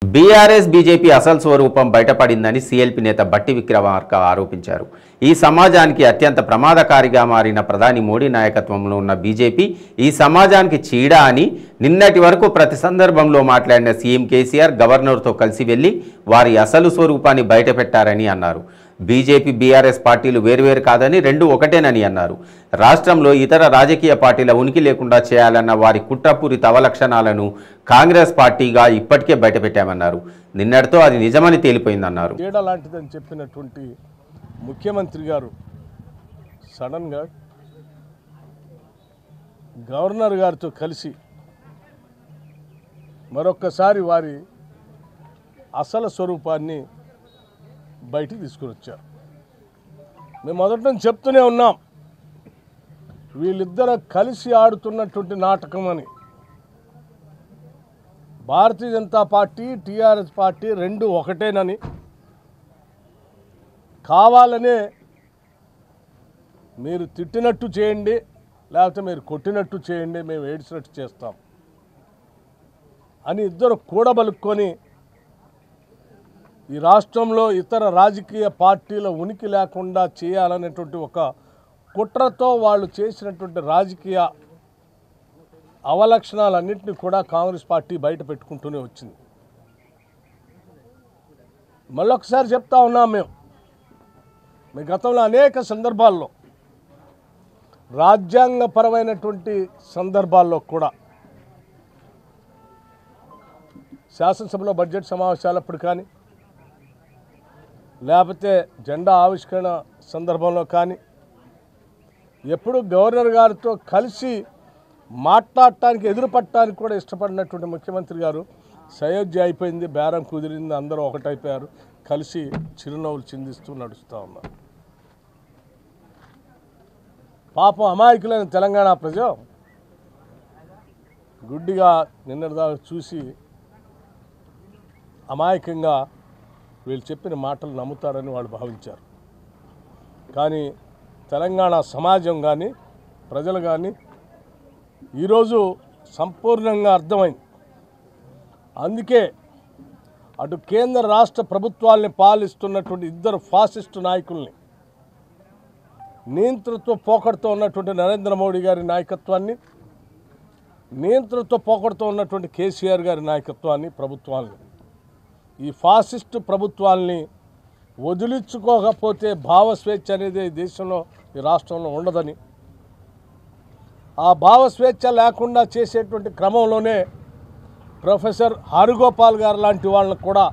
BRS BJP అసలు స్వరూపం బయటపడిందని CLP నేత బట్టి విక్రమార్క ఆరోపించారు. ఈ సమాజానికి అత్యంత ప్రమాదకారిగా మారిన ప్రధాని మోడీ నాయకత్వంలో ఉన్న బీజేపీ ఈ సమాజానికి చీడ అని నిన్నటి వరకు ప్రతి సందర్భంలో మాట్లాడిన సీఎం కేసీఆర్ గవర్నర్తో కలిసి వెళ్లి వారి అసలు స్వరూపాన్ని బయటపెట్టారని అన్నారు. బీజేపీ బీఆర్ఎస్ పార్టీలు వేర్వేరు కాదని రెండు ఒకటేనని అన్నారు. రాష్ట్రంలో ఇతర రాజకీయ పార్టీల ఉనికి లేకుండా చేయాలన్న వారి కుట్రపూరిత అవలక్షణాలను కాంగ్రెస్ పార్టీగా ఇప్పటికే బయటపెట్టామన్నారు. నిన్నటితో అది నిజమని తేలిపోయిందన్నారు. తేడా లాంటిదని చెప్పినటువంటి ముఖ్యమంత్రి గారు సడన్గా గవర్నర్ గారితో కలిసి మరొక్కసారి వారి అసలు స్వరూపాన్ని బయటికి తీసుకుని వచ్చారు. మేము మొదటి నుంచి చెప్తూనే ఉన్నాం, వీళ్ళిద్దరూ కలిసి ఆడుతున్నటువంటి నాటకం అని. Bharatiya Janata party TRS party రెండు ఒకటేనని, కావాలనే మీరు తిట్టినట్టు చేయండి, లేకపోతే మీరు కొట్టినట్టు చేయండి, మేము ఏడ్చినట్టు చేస్తాం అని ఇద్దరు కూడబలుక్కొని ఈ రాష్ట్రంలో ఇతర రాజకీయ పార్టీల ఉనికి లేకుండా చేయాలనేటువంటి ఒక కుట్రతో వాళ్ళు చేసినటువంటి రాజకీయ అవలక్షణాలన్నింటినీ కూడా కాంగ్రెస్ పార్టీ బయట పెట్టుకుంటూనే వచ్చింది. మళ్ళొకసారి చెప్తా ఉన్నాం, మీ గతంలో అనేక సందర్భాల్లో రాజ్యాంగపరమైనటువంటి సందర్భాల్లో కూడా శాసనసభలో బడ్జెట్ సమావేశాలప్పుడు కానీ, లేకపోతే జెండా ఆవిష్కరణ సందర్భంలో కానీ ఎప్పుడు గవర్నర్ గారితో కలిసి మాట్లాడటానికి ఎదురుపడటానికి కూడా ఇష్టపడినటువంటి ముఖ్యమంత్రి గారు సయోధ్య అయిపోయింది, బేరం కుదిరింది, అందరూ ఒకటైపోయారు, కలిసి చిరునవ్వులు చిందిస్తూ నడుస్తూ ఉన్నారు. పాపం అమాయకులైన తెలంగాణ ప్రజ గుడ్డిగా నిన్నటిదాకా చూసి అమాయకంగా వీళ్ళు చెప్పిన మాటలు నమ్ముతారని వాళ్ళు భావించారు. కానీ తెలంగాణ సమాజం కానీ ప్రజలు కానీ ఈరోజు సంపూర్ణంగా అర్థమైంది. అందుకే అటు కేంద్ర రాష్ట్ర ప్రభుత్వాల్ని పాలిస్తున్నటువంటి ఇద్దరు ఫాసిస్టు నాయకుల్ని, నియంతృత్వ పోకడతో ఉన్నటువంటి నరేంద్ర మోడీ గారి నాయకత్వాన్ని, నియంతృత్వ పోకడతో ఉన్నటువంటి కేసీఆర్ గారి నాయకత్వాన్ని, ప్రభుత్వాన్ని, ఈ ఫాసిస్టు ప్రభుత్వాల్ని వదిలించుకోకపోతే భావస్వేచ్ఛ అనేది ఈ దేశంలో ఈ రాష్ట్రంలో ఉండదని, ఆ భావస్వేచ్ఛ లేకుండా చేసేటువంటి క్రమంలోనే ప్రొఫెసర్ హరిగోపాల్ గారు లాంటి వాళ్ళకు కూడా